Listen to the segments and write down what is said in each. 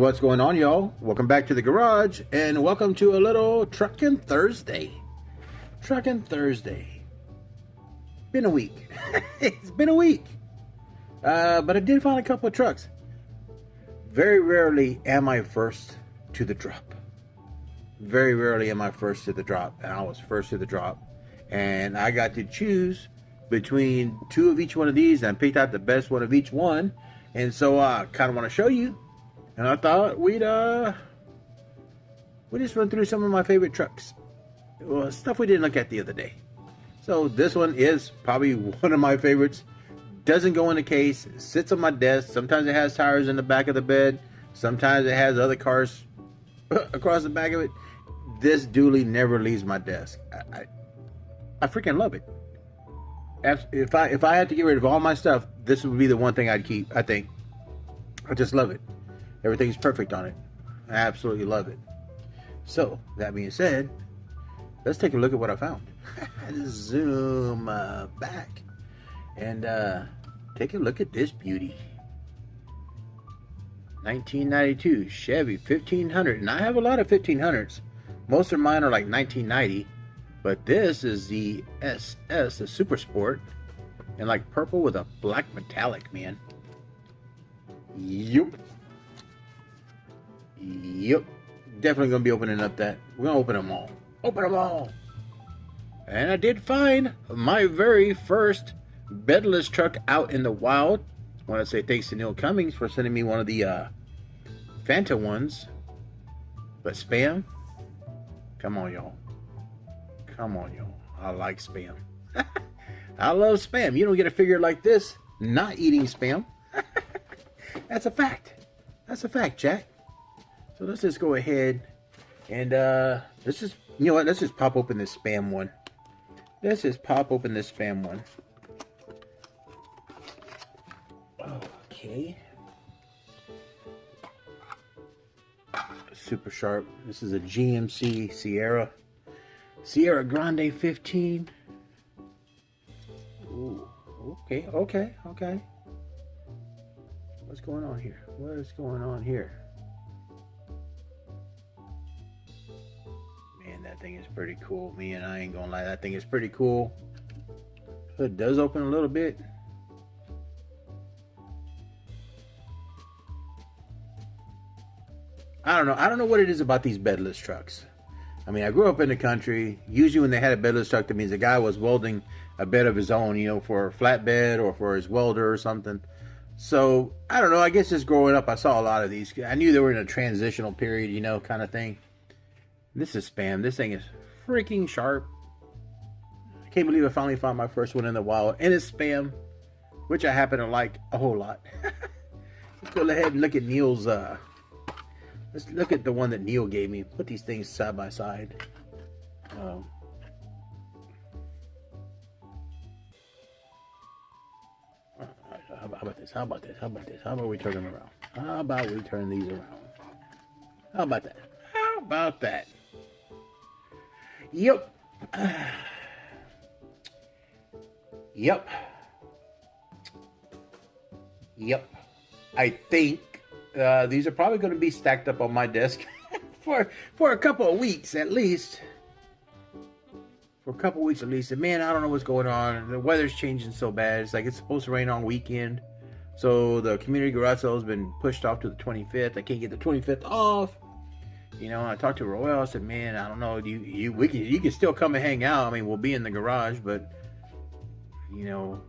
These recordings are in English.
What's going on, y'all? Welcome back to the garage, and welcome to a little Truckin' Thursday. Truckin' Thursday. Been a week. It's been a week. But I did find a couple of trucks. Very rarely am I first to the drop. Very rarely am I first to the drop. And I was first to the drop. And I got to choose between two of each one of these, and I picked out the best one of each one. And so I kind of want to show you. And I thought we'd just run through some of my favorite trucks. Well, stuff we didn't look at the other day. So this one is probably one of my favorites. Doesn't go in the case. Sits on my desk. Sometimes it has tires in the back of the bed. Sometimes it has other cars across the back of it. This dually never leaves my desk. I freaking love it. If I had to get rid of all my stuff, this would be the one thing I'd keep, I think. I just love it. Everything's perfect on it. I absolutely love it. So, that being said, let's take a look at what I found. Zoom back. And take a look at this beauty. 1992 Chevy 1500. And I have a lot of 1500s. Most of mine are like 1990. But this is the SS, the Super Sport. And like purple with a black metallic, man. Yup. Yep, definitely gonna be opening up that. We're gonna open them all. Open them all. And I did find my very first bedless truck out in the wild. I want to say thanks to Neil Cummings for sending me one of the Fanta ones. But Spam, come on, y'all. Come on, y'all. I like Spam. I love Spam. You don't get a figure like this not eating Spam. That's a fact. That's a fact, Jack. So let's just go ahead and let's just, you know what, let's just pop open this Spam one. Let's just pop open this Spam one. Okay. Super sharp. This is a GMC Sierra Grande 15. Ooh, okay. What's going on here? What is going on here? That thing is pretty cool, man. I ain't gonna lie, that thing is pretty cool. Hood does open a little bit. I don't know what it is about these bedless trucks. I mean, I grew up in the country. Usually when they had a bedless truck, that means the guy was welding a bed of his own, you know, for a flatbed or for his welder or something. So I don't know, I guess just growing up I saw a lot of these. I knew they were in a transitional period, you know, kind of thing. This is Spam. This thing is freaking sharp. I can't believe I finally found my first one in the wild. And it's Spam, which I happen to like a whole lot. Let's go ahead and look at Neil's. Let's look at the one that Neil gave me. Put these things side by side. How about this? How about we turn them around? How about we turn these around? How about that? How about that? Yep. Yep. I think these are probably going to be stacked up on my desk for a couple of weeks at least. For a couple of weeks at least. And man, I don't know what's going on. The weather's changing so bad. It's like it's supposed to rain on weekend. So the community garage sale has been pushed off to the 25th. I can't get the 25th off. You know, I talked to Roel. I said, man, I don't know. You can still come and hang out. I mean, we'll be in the garage, but you know,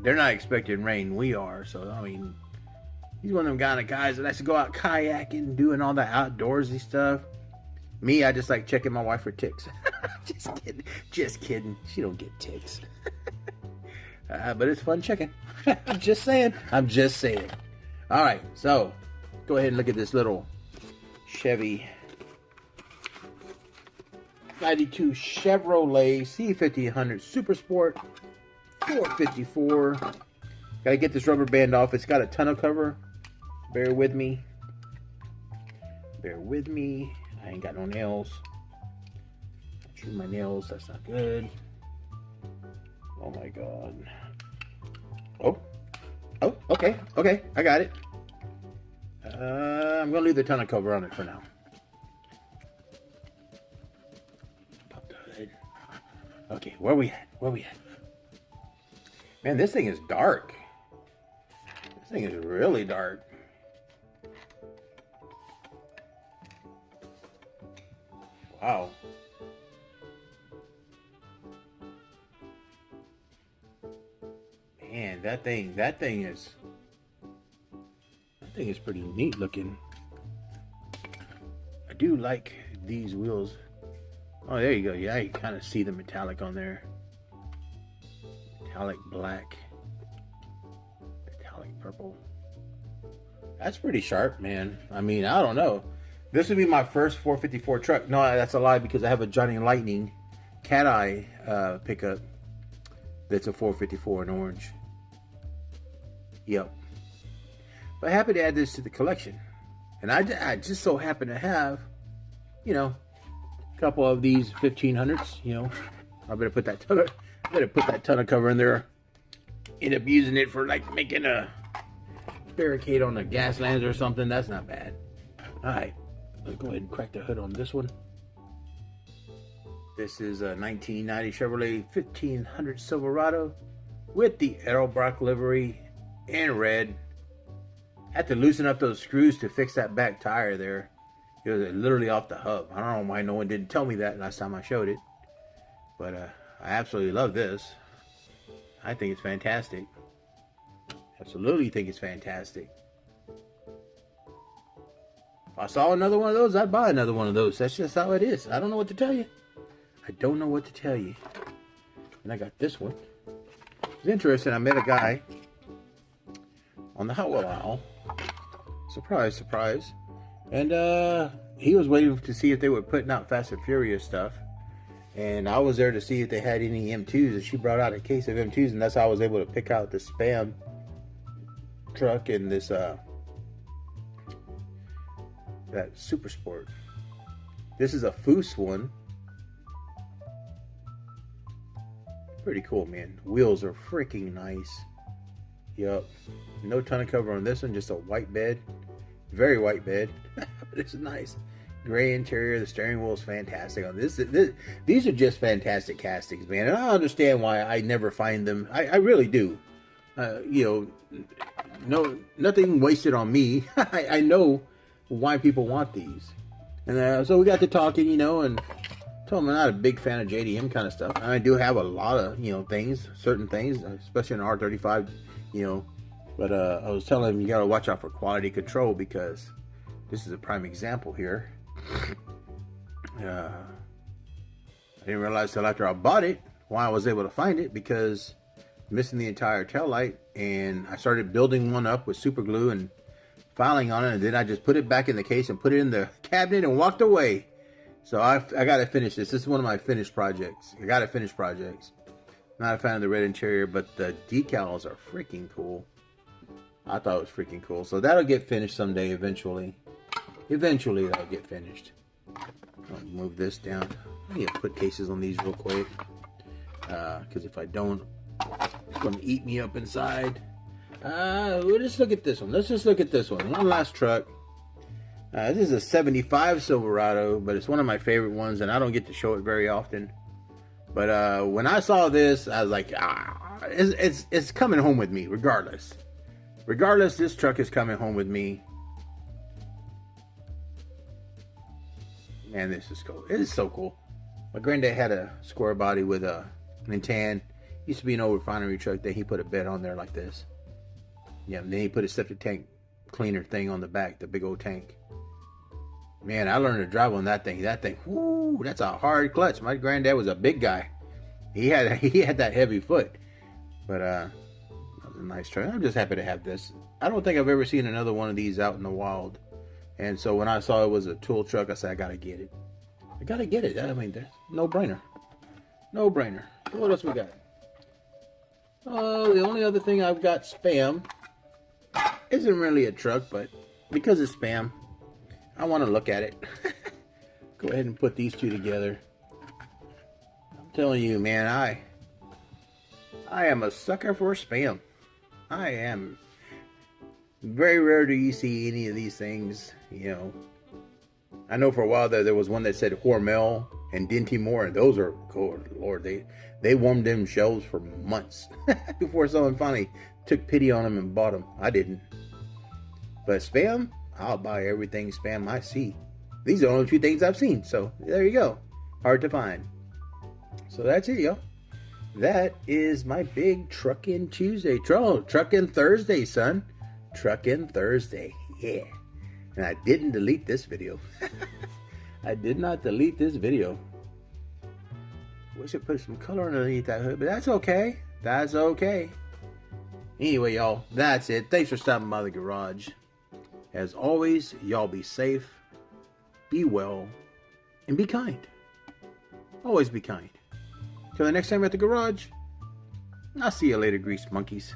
they're not expecting rain. We are. So I mean, he's one of them kind of guys that likes to go out kayaking, doing all that outdoorsy stuff. Me, I just like checking my wife for ticks. Just kidding. She don't get ticks. But it's fun checking. I'm just saying. All right, so go ahead and look at this little Chevy 92 Chevrolet C1500 Super Sport 454. Gotta get this rubber band off. It's got a tonneau cover. Bear with me. I ain't got no nails. Chew my nails. That's not good. Oh my god. Oh, okay. I got it. I'm gonna leave the tonneau cover on it for now. Pop the hood. Okay, where we at? Where we at? Man, this thing is dark. This thing is really dark. Wow. Man, that thing is pretty neat looking. I do like these wheels. Oh, there you go. Yeah, you kind of see the metallic on there. Metallic black. Metallic purple. That's pretty sharp, man. I mean, I don't know. This would be my first 454 truck. No, that's a lie because I have a Johnny Lightning Cat Eye pickup that's a 454 in orange. Yep. But happy to add this to the collection. And I just so happen to have, you know, a couple of these 1500s, you know. I better put that tonneau cover in there. End up using it for like making a barricade on the gas lines or something. That's not bad. Alright. Let's go ahead and crack the hood on this one. This is a 1990 Chevrolet 1500 Silverado with the Aerobrock livery in red. Had to loosen up those screws to fix that back tire there. It was literally off the hub. I don't know why no one didn't tell me that last time I showed it. But I absolutely love this. I think it's fantastic. Absolutely think it's fantastic. If I saw another one of those, I'd buy another one of those. That's just how it is. I don't know what to tell you. I don't know what to tell you. And I got this one. It's interesting. I met a guy on the Hot Wheel aisle. Surprise, surprise. And he was waiting to see if they were putting out Fast and Furious stuff. And I was there to see if they had any M2s. And she brought out a case of M2s. And that's how I was able to pick out the Spam truck and this that Super Sport. This is a Foose one. Pretty cool, man. Wheels are freaking nice. Yup. No tonneau cover on this one, just a white bed. Very white bed. But it's nice. Gray interior. The steering wheel is fantastic on this. These are just fantastic castings, man. And I understand why I never find them. I really do. You know, nothing wasted on me. I know why people want these. And so we got to talking, you know, and told him I'm not a big fan of JDM kind of stuff. And I do have a lot of, you know, things, certain things, especially in R35, you know. But I was telling him you got to watch out for quality control because this is a prime example here. I didn't realize till after I bought it why I was able to find it, because missing the entire tail light, and I started building one up with super glue and filing on it, and then I just put it back in the case and put it in the cabinet and walked away. So I got to finish this. This is one of my finished projects. I got to finish projects. Not a fan of the red interior, but the decals are freaking cool. I thought it was freaking cool. So that'll get finished someday eventually. Eventually that'll get finished. I'll move this down. I need to put cases on these real quick. Because if I don't, it's going to eat me up inside. We'll just look at this one. Let's just look at this one. One last truck. This is a 75 Silverado, but it's one of my favorite ones, and I don't get to show it very often. But when I saw this, I was like, it's coming home with me, regardless. Regardless, this truck is coming home with me. Man, this is cool. It is so cool. My granddad had a square body with a Nintan. Used to be an old refinery truck. Then he put a bed on there like this. Yeah, and then he put a septic tank cleaner thing on the back, the big old tank. Man, I learned to drive on that thing. That thing, whoo, that's a hard clutch. My granddad was a big guy. He had that heavy foot. But that was a nice truck. I'm just happy to have this. I don't think I've ever seen another one of these out in the wild. And so when I saw it was a tool truck, I said, I gotta get it. I gotta get it. I mean, there's no brainer. No brainer. So what else we got? Oh, the only other thing I've got, Spam. Isn't really a truck, but because it's Spam, I want to look at it. Go ahead and put these two together. I'm telling you, man, I am a sucker for Spam. I am. Very rare do you see any of these things, you know. I know for a while there was one that said Hormel and Dinty-Moore, and those are, oh Lord, they warmed them shelves for months before someone finally took pity on them and bought them. I didn't. But Spam, I'll buy everything Spam I see. These are the only two things I've seen, so there you go. Hard to find. So that's it, yo. That is my big Truckin' Tuesday. Truckin' Thursday, son. Truckin' Thursday. Yeah. And I didn't delete this video. I did not delete this video. Wish I put some color underneath that hood, but that's okay. That's okay. Anyway, y'all, that's it. Thanks for stopping by the garage. As always, y'all be safe, be well, and be kind. Always be kind. Till the next time at the garage, I'll see you later, grease monkeys.